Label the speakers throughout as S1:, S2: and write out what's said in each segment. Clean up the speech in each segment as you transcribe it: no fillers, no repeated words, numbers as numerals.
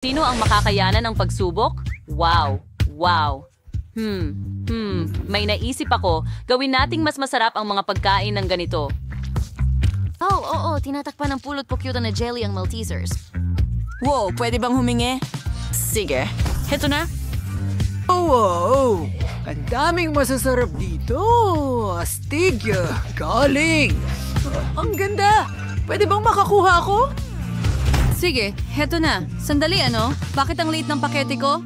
S1: Sino ang makakayanan ng pagsubok? Wow! Wow! May naisip ako. Gawin nating mas masarap ang mga pagkain ng ganito.
S2: Oo, tinatakpan ng pulot po cute na jelly ang Maltesers.
S3: Wow, pwede bang humingi? Sige, heto na.
S4: Oh, wow! Ang daming masasarap dito! Astig! Galing! Ang ganda! Pwede bang makakuha ako?
S3: Sige, heto na. Sandali ano? Bakit ang late ng pakete ko?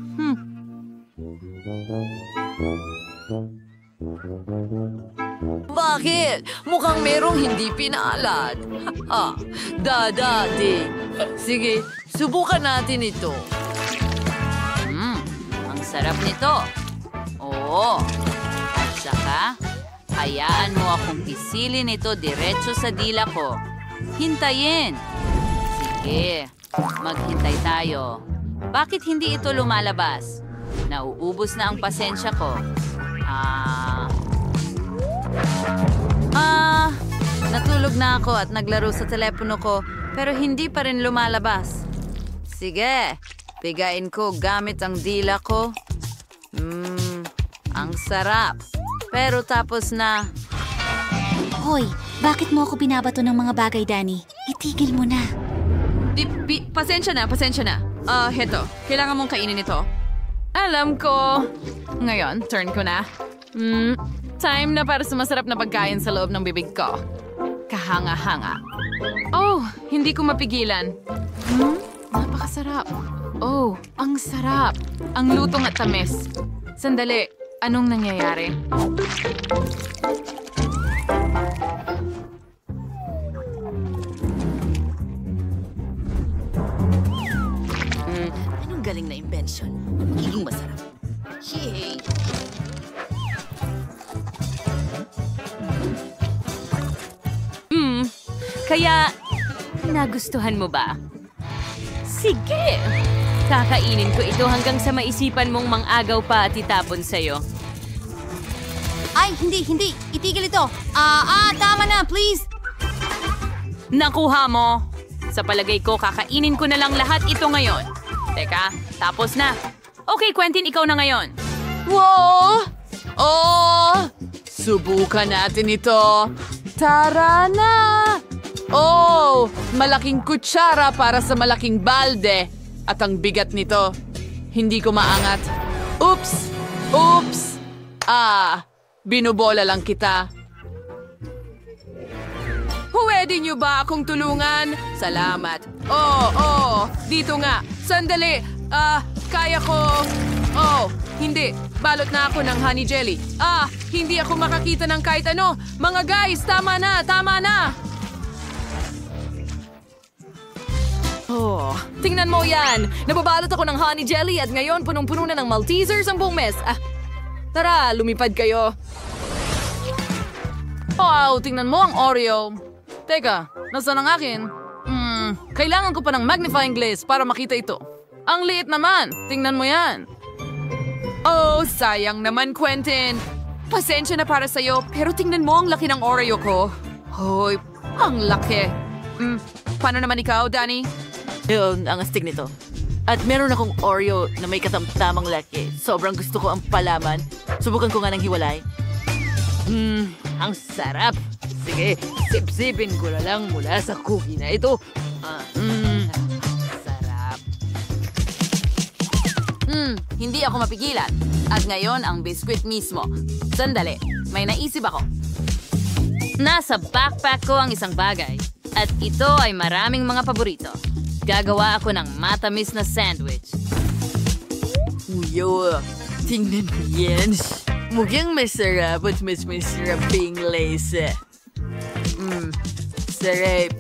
S5: Bakit? Mukhang merong hindi pinaalad. Dadadi. Sige, subukan natin ito.
S1: Ang sarap nito. Oo. At saka, hayaan mo akong pisilin ito diretso sa dila ko. Hintayin. Sige, maghintay tayo. Bakit hindi ito lumalabas? Nauubos na ang pasensya ko. Natulog na ako at naglaro sa telepono ko, pero hindi pa rin lumalabas. Sige, bigain ko gamit ang dila ko. Ang sarap. Pero tapos na.
S2: Hoy, bakit mo ako binabato ng mga bagay, Danny? Itigil mo na.
S3: Pasensya na. Heto, kailangan mong kainin ito. Alam ko. Ngayon, turn ko na. Time na para sa masarap na pagkain sa loob ng bibig ko. Kahanga-hanga. Oh, hindi ko mapigilan. Napakasarap. Oh, ang sarap. Ang lutong at tamis. Sandali, anong nangyayari?
S5: Anong galing na invention? Magiging masarap. Yay!
S1: Kaya, nagustuhan mo ba? Sige! Kakainin ko ito hanggang sa maisipan mong mang-agaw pa at itapon sa'yo.
S2: Ay, hindi. Itigil ito. Tama na, please.
S1: Nakuha mo! Sa palagay ko, kakainin ko na lang lahat ito ngayon. Teka, tapos na. Okay, Quentin, ikaw na ngayon.
S5: Wow! Oh! Subukan natin ito. Tara na! Oh! Malaking kutsara para sa malaking balde. At ang bigat nito. Hindi ko maangat. Oops! Binubola lang kita. Pwede niyo ba akong tulungan? Salamat. Dito nga. Sandali. Kaya ko. Oh, hindi. Balot na ako ng honey jelly. Hindi ako makakita ng kahit ano. Mga guys, tama na. Oh, tingnan mo yan. Nababalot ako ng honey jelly at ngayon punong-puno na ng Maltesers ang buong mess. Tara, lumipad kayo. Wow, tingnan mo ang Oreo. Teka, nasaan ang akin? Kailangan ko pa ng magnifying glass para makita ito. Ang liit naman. Tingnan mo yan. Oh, sayang naman, Quentin. Pasensya na para sa'yo, pero tingnan mo ang laki ng Oreo ko. Hoy, ang laki. Paano naman ikaw, Danny?
S6: Yun, ang astig nito. At meron akong Oreo na may katamtamang laki. Sobrang gusto ko ang palaman. Subukan ko nga ng hiwalay. Ang sarap. Sige, sip-sipin ko na lang mula sa cookie na ito. Sarap.
S1: Hindi ako mapigilan. At ngayon, ang biskwit mismo. Sandali, may naisip ako. Nasa backpack ko ang isang bagay. At ito ay maraming mga paborito. Gagawa ako ng matamis na sandwich.
S6: Yo, tingnan mo yan. Mukhang masarap at mas masaraping lace. Sarap.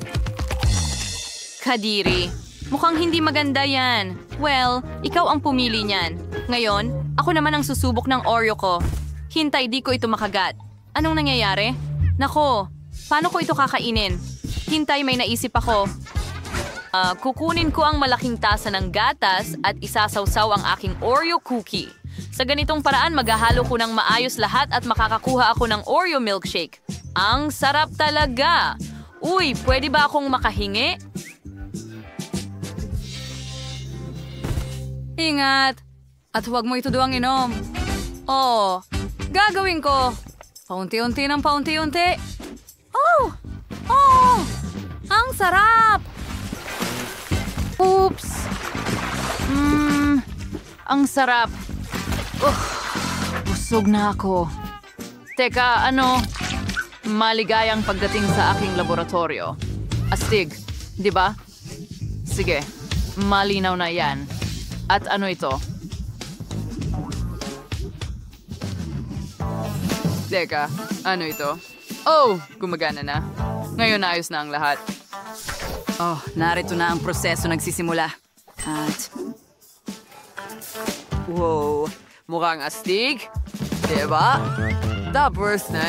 S1: Kadiri, mukhang hindi maganda yan. Well, ikaw ang pumili niyan. Ngayon, ako naman ang susubok ng Oreo ko. Hintay, di ko ito makagat. Anong nangyayari? Nako, paano ko ito kakainin? Hintay, may naisip ako. Kukunin ko ang malaking tasa ng gatas at isasawsaw ang aking Oreo cookie. Sa ganitong paraan, maghahalo ko ng maayos lahat at makakakuha ako ng Oreo milkshake. Ang sarap talaga! Uy, pwede ba akong makahingi? Ingat! At huwag mo ituduang inom. Oo, gagawin ko. Paunti-unti ng paunti-unti. Oh! Oh! Ang sarap!
S3: Oops! Ang sarap. Busog na ako. Teka, maligayang pagdating sa aking laboratorio. Astig, di ba? Sige, malinaw na yan. At ano ito? Teka, ano ito? Oh, gumagana na. Ngayon ayos na ang lahat.
S1: Oh, narito na ang proseso nagsisimula. At...
S5: Wow, mukhang astig. Diba? Tapos na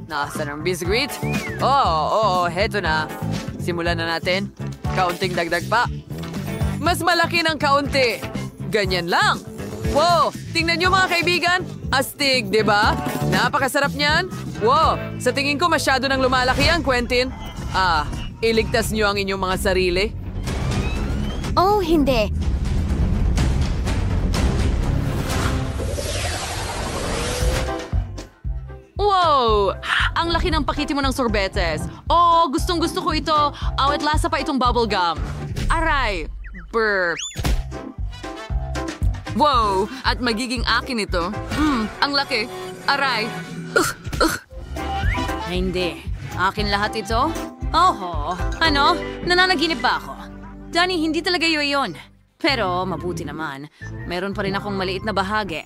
S5: nasa ng biscuit. Oo, heto na. Simulan na natin. Kaunting dagdag pa. Mas malaki ng kaunti. Ganyan lang. Wow, tingnan nyo mga kaibigan. Astig, diba? Napakasarap niyan. Wow, sa tingin ko masyado nang lumalaki ang Quentin. Iligtas nyo ang inyong mga sarili.
S2: Oh, hindi.
S3: Wow! Ang laki ng pakiti mo ng sorbetes. Oh, gustong-gusto ko ito. Awit lasa pa itong bubblegum. Aray! Burp! Wow! At magiging akin ito. Ang laki. Aray!
S1: Hindi. Akin lahat ito? Oho. Ano? Nananaginip ba ako? Danny, hindi talaga yun. Pero mabuti naman. Meron pa rin akong maliit na bahagi.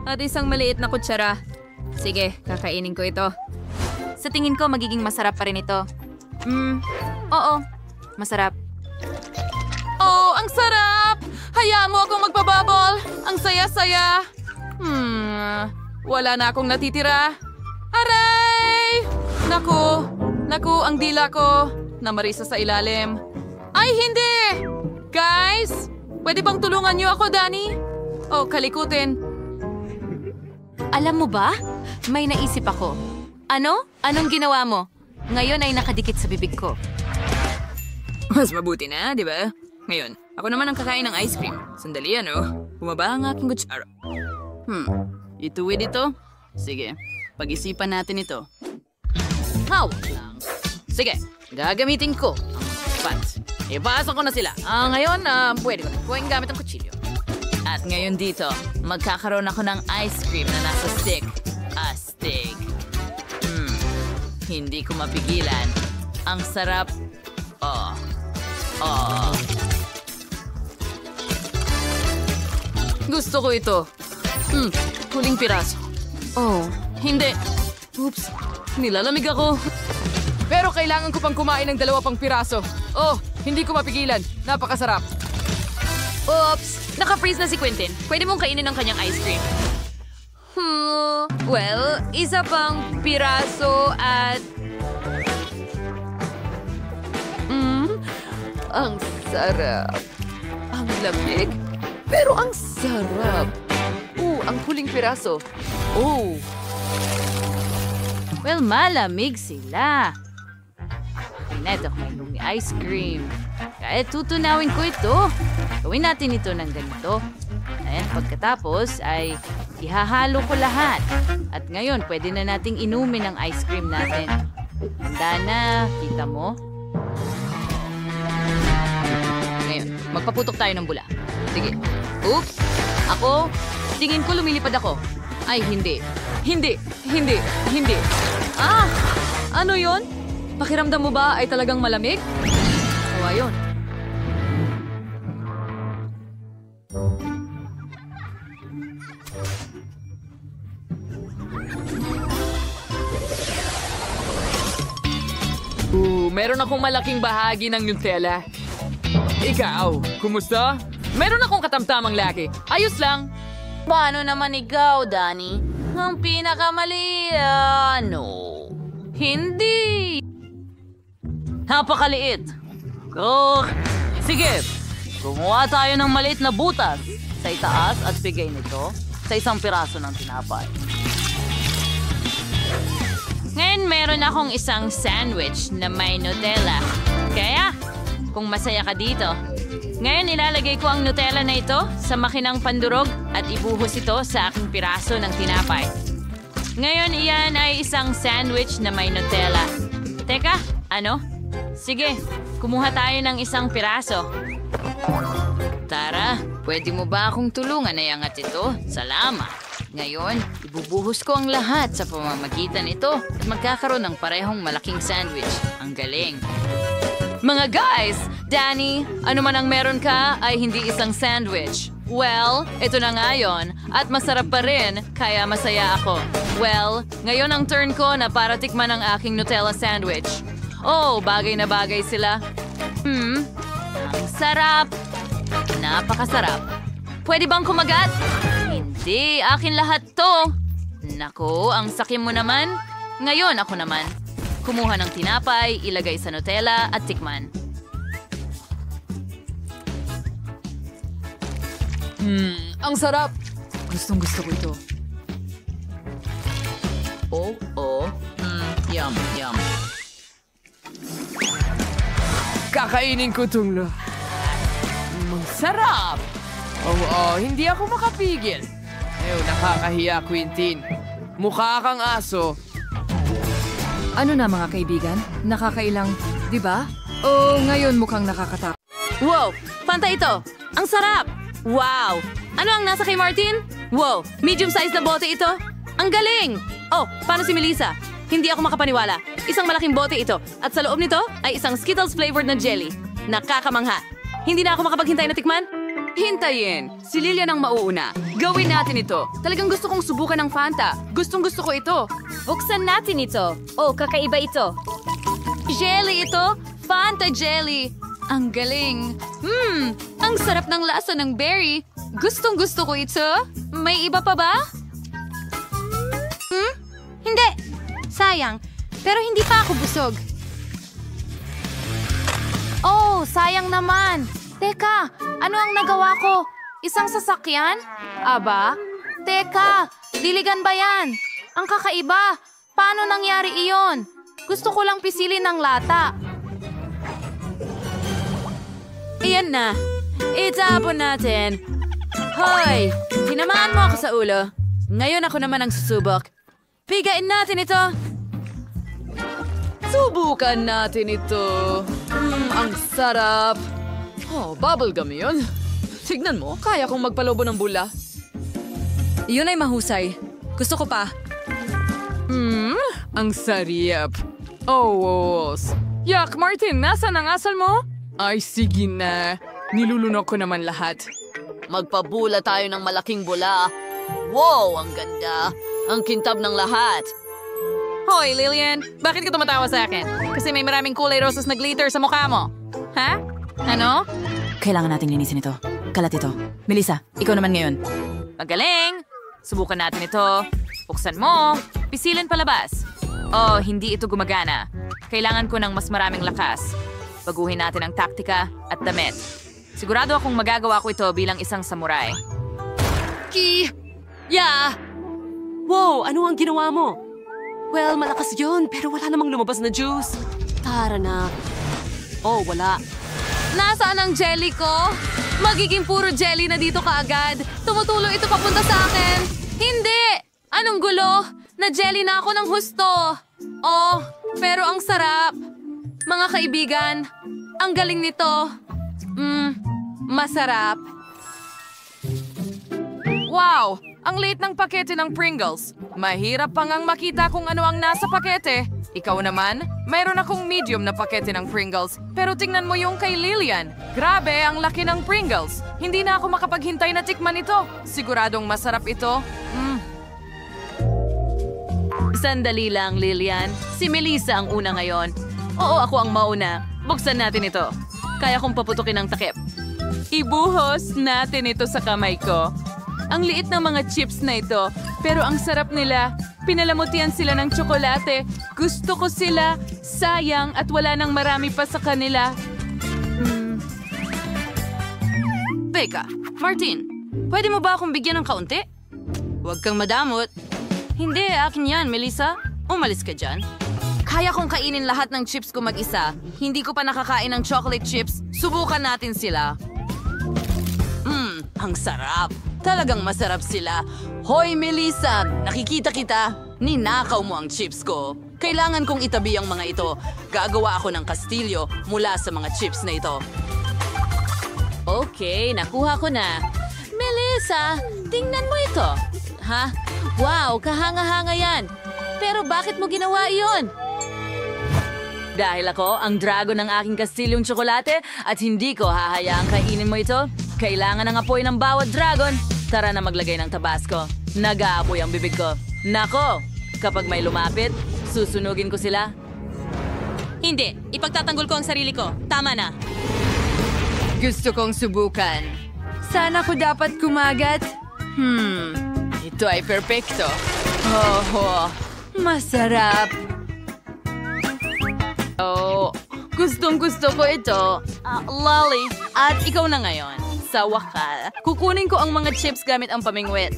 S1: At isang maliit na kutsara. Sige, kakainin ko ito. Sa tingin ko, magiging masarap pa rin ito. Oo. Masarap.
S3: Oh, ang sarap! Hayaan mo akong magpabubble! Ang saya-saya! Wala na akong natitira. Aray! Naku, ang dila ko. Namarisa sa ilalim. Ay, hindi! Guys, pwede bang tulungan niyo ako, Danny? Oh, kalikutin.
S1: Alam mo ba? May naisip ako. Ano? Anong ginawa mo? Ngayon ay nakadikit sa bibig ko.
S5: Mas mabuti na, di ba? Ngayon, ako naman ang kakain ng ice cream. Sandali, Bumaba ang aking kutsara. Ituwid ito? Sige, pag-isipan natin ito. Hawak lang. Sige, gagamitin ko ang spots. Ipasok ko na sila. Ngayon, pwede ko kuhain gamit ang kutsilyo. At ngayon dito, magkakaroon ako ng ice cream na nasa stick. Astig. Hindi ko mapigilan. Ang sarap. Gusto ko ito. Huling piraso. Oh, hindi. Oops, nilalamig ako. Pero kailangan ko pang kumain ng 2 pang piraso. Oh, hindi ko mapigilan. Napakasarap.
S1: Oops! Naka-freeze na si Quentin. Pwede mong kainin ang kanyang ice cream. Well, isa pang piraso at...
S5: Ang sarap. Ang lamig. Pero ang sarap. Ang huling piraso.
S1: Well, malamig sila. Pinat ako ng ice cream. Kaya tutunawin ko ito. Gawin natin ito ng ganito. Ayan, pagkatapos ay ihahalo ko lahat. At ngayon, pwede na nating inumin ang ice cream natin. Handa na, kita mo? Ngayon, magpaputok tayo ng bula. Sige. Oops! Ako, tingin ko lumilipad ako. Ay, hindi. Hindi! Ano yon? Pakiramdam mo ba ay talagang malamig? Ayun.
S5: Meron akong malaking bahagi ng Nutella. Ikaw, kumusta? Meron akong katamtamang laki. Ayos lang.
S1: Paano naman ikaw, Danny? Ang pinakamali, no. Hindi.
S6: Napakaliit. Sige, gumawa tayo ng maliit na butas sa itaas at bigay nito sa isang piraso ng tinapay.
S1: Ngayon meron akong isang sandwich na may Nutella. Kaya, kung masaya ka dito, Ngayon ilalagay ko ang Nutella na ito sa makinang pandurog at ibuhos ito sa aking piraso ng tinapay. Ngayon iyan ay isang sandwich na may Nutella. Teka, ano? Sige, kumuha tayo ng isang piraso. Tara, pwede mo ba akong tulungan na iangat ito? Salamat. Ngayon, ibubuhos ko ang lahat sa pamamagitan nito at magkakaroon ng parehong malaking sandwich. Ang galing. Mga guys, Danny, ano man ang meron ka ay hindi isang sandwich. Well, ito na nga yun. At masarap pa rin, kaya masaya ako. Well, ngayon ang turn ko na para tikman ang aking Nutella sandwich. Oh, bagay na bagay sila. Ang sarap. Napakasarap. Pwede bang kumagat? Hindi, akin lahat to. Nako, ang sakim mo naman. Ngayon ako naman. Kumuha ng tinapay, ilagay sa Nutella at tikman.
S5: Ang sarap. Gustong gusto ko ito.
S6: Yum, yum.
S5: Kakainin ko itong lahat. Masarap! Oo, hindi ako makapigil. Nakakahiya, Quintin. Mukha kang aso.
S3: Ano na mga kaibigan? Nakakailang, di ba? O ngayon mukhang nakakatakot.
S1: Wow! Fanta ito! Ang sarap! Wow! Ano ang nasa kay Martin? Wow! Medium size na bote ito? Ang galing! Oh, paano si Melissa? Hindi ako makapaniwala. Isang malaking bote ito. At sa loob nito ay isang Skittles flavored na jelly. Nakakamangha. Hindi na ako makapaghintay na tikman?
S3: Hintayin! Si Lilian ang mauuna. Gawin natin ito. Talagang gusto kong subukan ng Fanta. Gustong gusto ko ito.
S1: Buksan natin ito. Oh, kakaiba ito. Jelly ito? Fanta jelly. Ang galing. Ang sarap ng lasa ng berry. Gustong gusto ko ito. May iba pa ba? Hindi. Sayang. Pero hindi pa ako busog. Oh, sayang naman. Teka, ano ang nagawa ko? Isang sasakyan? Aba? Teka, diligan ba yan? Ang kakaiba. Paano nangyari iyon? Gusto ko lang pisilin ng lata. Iyan na. Itapon natin. Hoy! Tinamaan mo ako sa ulo. Ngayon ako naman ang susubok. Pigain natin ito.
S5: Subukan natin ito. Ang sarap. Oh, bubblegum yun. Tignan mo, kaya kong magpalobo ng bula.
S3: Yun ay mahusay. Gusto ko pa.
S5: Ang sarap. Oh, yak, Martin, nasaan ang asal mo? Ay, sige na. Nilulunok ko naman lahat.
S6: Magpabula tayo ng malaking bula. Wow, ang ganda. Ang kintab ng lahat.
S3: Hoy, Lilian! Bakit ka tumatawa sa akin? Kasi may maraming kulay rosas na glitter sa mukha mo. Ha? Ano?
S1: Kailangan nating linisin ito. Kalat ito. Melissa, ikaw naman ngayon. Magaling! Subukan natin ito. Buksan mo. Pisilin palabas. Oh, hindi ito gumagana. Kailangan ko ng mas maraming lakas. Baguhin natin ang taktika at damit. Sigurado akong magagawa ko ito bilang isang samurai.
S7: Wow, ano ang ginawa mo? Well, malakas yun, pero wala namang lumabas na juice. Tara na. Oh, wala.
S1: Nasaan ang jelly ko? Magiging puro jelly na dito kaagad. Tumutulo ito papunta sa akin. Hindi! Anong gulo? Na-jelly na ako ng husto. Oh, pero ang sarap. Mga kaibigan, ang galing nito. Masarap.
S5: Wow! Ang liit ng pakete ng Pringles. Mahirap pa ngang makita kung ano ang nasa pakete. Ikaw naman, mayroon akong medium na pakete ng Pringles. Pero tingnan mo yung kay Lilian. Grabe, ang laki ng Pringles. Hindi na ako makapaghintay na tikman ito. Siguradong masarap ito.
S1: Sandali lang, Lilian. Si Melissa ang una ngayon. Oo, ako ang mauna. Buksan natin ito. Kaya kong paputukin ang takip. Ibuhos natin ito sa kamay ko. Ang liit ng mga chips na ito, pero ang sarap nila. Pinalamutian sila ng tsokolate. Gusto ko sila. Sayang at wala nang marami pa sa kanila. Teka, Martin, pwede mo ba akong bigyan ng kaunti? Huwag kang madamot. Hindi, akin yan, Melissa. Umalis ka dyan. Kaya kong kainin lahat ng chips ko mag-isa. Hindi ko pa nakakain ng chocolate chips. Subukan natin sila.
S5: Ang sarap. Talagang masarap sila. Hoy, Melissa! Nakikita kita? Ninakaw mo ang chips ko. Kailangan kong itabi ang mga ito. Gagawa ako ng kastilyo mula sa mga chips na ito.
S1: Okay, nakuha ko na. Melissa, tingnan mo ito. Ha? Wow, kahanga-hanga yan. Pero bakit mo ginawa iyon? Dahil ako ang dragon ng aking kastilyong tsokolate at hindi ko hahayaang kainin mo ito. Kailangan ng apoy ng bawat dragon. Tara na maglagay ng tabasco. Nag-aapoy ang bibig ko. Nako, kapag may lumapit, susunugin ko sila. Hindi, ipagtatanggol ko ang sarili ko. Tama na.
S3: Gusto kong subukan. Sana ko dapat kumagat. Ito ay perpekto. Oh, masarap. Oh, gustong-gusto ko ito.
S1: Lolly, at ikaw na ngayon. Sa wakas, kukunin ko ang mga chips gamit ang pamingwit.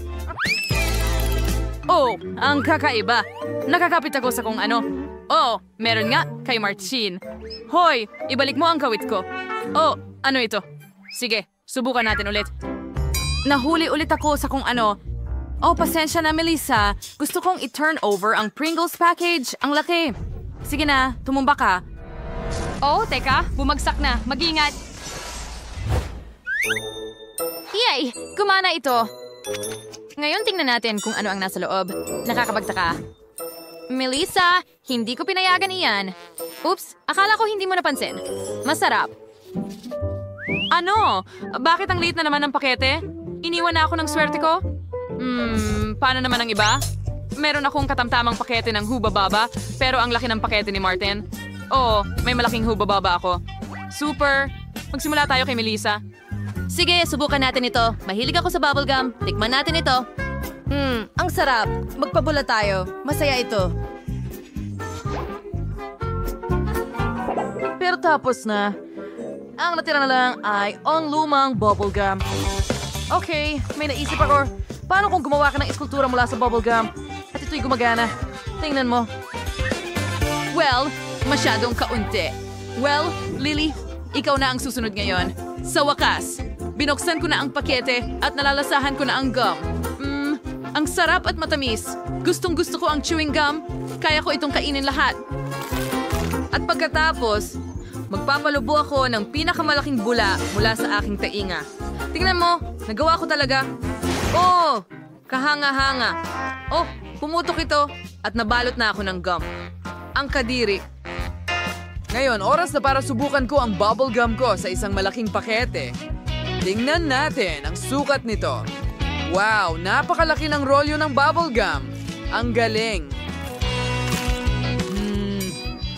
S3: Oh, ang kakaiba. Nakakapit ako sa kung ano. Oh, meron nga kay Marcin. Hoy, ibalik mo ang kawit ko. Oh, ano ito? Sige, subukan natin ulit. Nahuli ulit ako sa kung ano. Oh, pasensya na, Melissa. Gusto kong i-turn over ang Pringles package. Ang laki. Sige na, tumumba ka.
S1: Oh, teka, bumagsak na. Mag-ingat. Yay! Gumana ito. Ngayon tingnan natin kung ano ang nasa loob. Nakakapagtaka. Melissa, hindi ko pinayagan iyan. Oops, akala ko hindi mo napansin. Masarap.
S3: Ano? Bakit ang liit na naman ng pakete? Iniwan na ako ng swerte ko? Paano naman ang iba? Meron akong katamtamang pakete ng hubababa, pero ang laki ng pakete ni Martin. Oo, may malaking hubababa ako. Super! Magsimula tayo kay Melissa.
S1: Sige, subukan natin ito. Mahilig ako sa bubblegum. Tikman natin ito. Ang sarap. Magpabula tayo. Masaya ito.
S5: Pero tapos na. Ang natira na lang ay ang lumang bubblegum. Okay, may naisip ako. Paano kung gumawa ka ng eskultura mula sa bubblegum? At ito'y gumagana. Tingnan mo.
S3: Well, masyadong kaunti. Well, Lily, ikaw na ang susunod ngayon. Sa wakas, binuksan ko na ang pakete at nalalasahan ko na ang gum. Ang sarap at matamis. Gustong-gusto ko ang chewing gum. Kaya ko itong kainin lahat. At pagkatapos, magpapalubo ako ng pinakamalaking bula mula sa aking tainga. Tingnan mo, nagawa ko talaga. Oh, kahanga-hanga. Oh, pumutok ito at nabalot na ako ng gum. Ang kadiri. Ngayon, oras na para subukan ko ang bubble gum ko sa isang malaking pakete. Tingnan natin ang sukat nito. Wow, napakalaki ng rolyo ng bubble gum. Ang galing.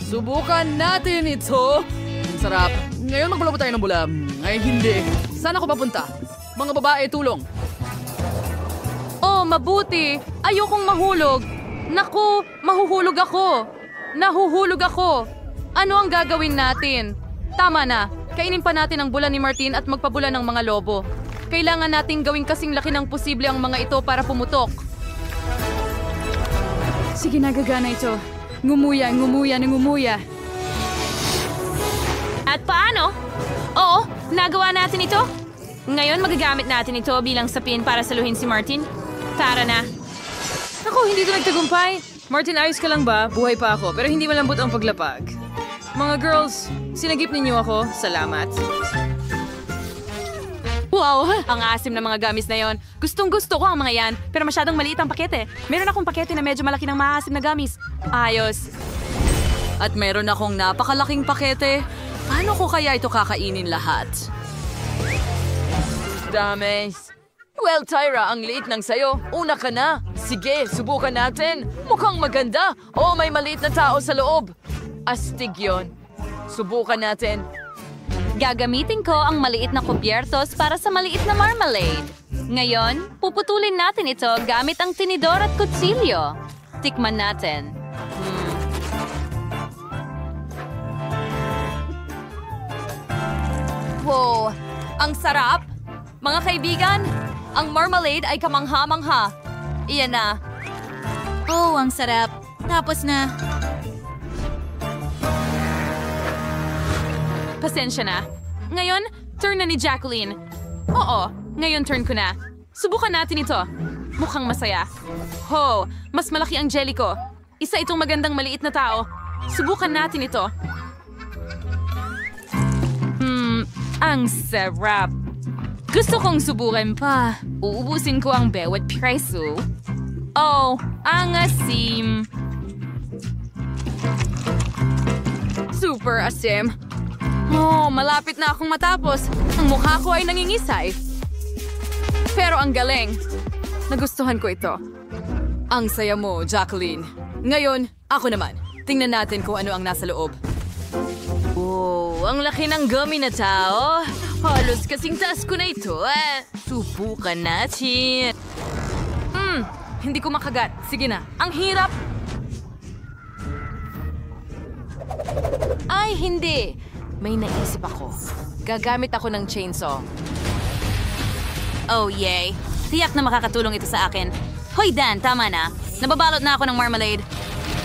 S3: Subukan natin ito. Ang sarap. Ngayon magpalabo tayo ng bula. Ay, hindi. Saan ako papunta? Mga babae, tulong. Oh, mabuti. Ayokong mahulog. Naku, mahuhulog ako. Nahuhulog ako. Ano ang gagawin natin? Tama na. Kainin pa natin ang bula ni Martin at magpabula ng mga lobo. Kailangan nating gawing kasing laki ng posible ang mga ito para pumutok. Sige, nagagana ito. Ngumuya, ngumuya, ngumuya.
S1: At paano? Oo, nagawa natin ito. Ngayon magagamit natin ito bilang sapin para saluhin si Martin. Tara na.
S3: Ako, hindi ito nagtagumpay. Martin, ayos ka lang ba? Buhay pa ako, pero hindi malambot ang paglapag. Mga girls, sinagip ninyo ako. Salamat.
S1: Wow, ang asim ng mga gamis na yon. Gustong-gusto ko ang mga yan, pero masyadong maliit ang pakete. Meron akong pakete na medyo malaki ng maasim na gamis. Ayos.
S5: At meron akong napakalaking pakete. Paano ko kaya ito kakainin lahat? Dami. Well, Tyra, ang liit ng sayo. Una ka na. Sige, subukan natin. Mukhang maganda. Oh, may maliit na tao sa loob. Astig yun. Subukan natin.
S1: Gagamitin ko ang maliit na kubyertos para sa maliit na marmalade. Ngayon, puputulin natin ito gamit ang tinidor at kutsilyo. Tikman natin. Wow, ang sarap! Mga kaibigan, ang marmalade ay kamangha-mangha. Iyan na.
S2: Oh, ang sarap. Tapos na.
S3: Pasensya na. Ngayon, turn na ni Jacqueline. Oo,
S1: Ngayon turn ko na. Subukan natin ito. Mukhang masaya. Ho, mas malaki ang jelly ko. Isa itong magandang maliit na tao. Subukan natin ito. Ang sarap. Gusto kong subukan pa. Uubusin ko ang bawat piso. Oh, ang asim. Super asim. Oh, malapit na akong matapos. Ang mukha ko ay nangingisay. Pero ang galing. Nagustuhan ko ito. Ang saya mo, Jacqueline. Ngayon, ako naman. Tingnan natin kung ano ang nasa loob. Oh, ang laki ng gummy na tao. Halos kasing taas ko na ito. Subukan natin. Hindi ko makagat. Sige na. Ang hirap. Ay, hindi. May naisip ako. Gagamit ako ng chainsaw. Oh, yay. Tiyak na makakatulong ito sa akin. Hoy, Dan, tama na. Nababalot na ako ng marmalade.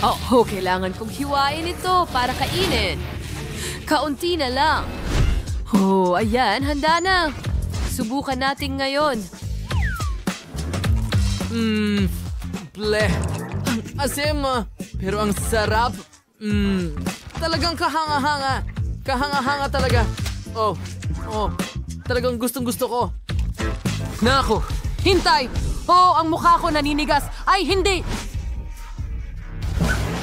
S7: Oh, kailangan kong hiwain ito para kainin. Kaunti na lang. Oh, ayan, handa na. Subukan natin ngayon.
S5: Bleh. Ang asim, pero ang sarap. Talagang kahanga-hanga. Kahanga-hanga talaga. Oh, talagang gustong-gusto ko. Nako, hintay! Oh, ang mukha ko naninigas. Ay, hindi!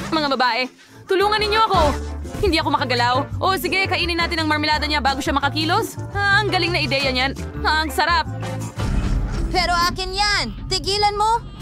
S1: Mga babae, tulungan ninyo ako. Hindi ako makagalaw. O sige, kainin natin ang marmelada niya bago siya makakilos. Ang galing na ideya niyan. Ang sarap.
S8: Pero akin yan! Tigilan mo!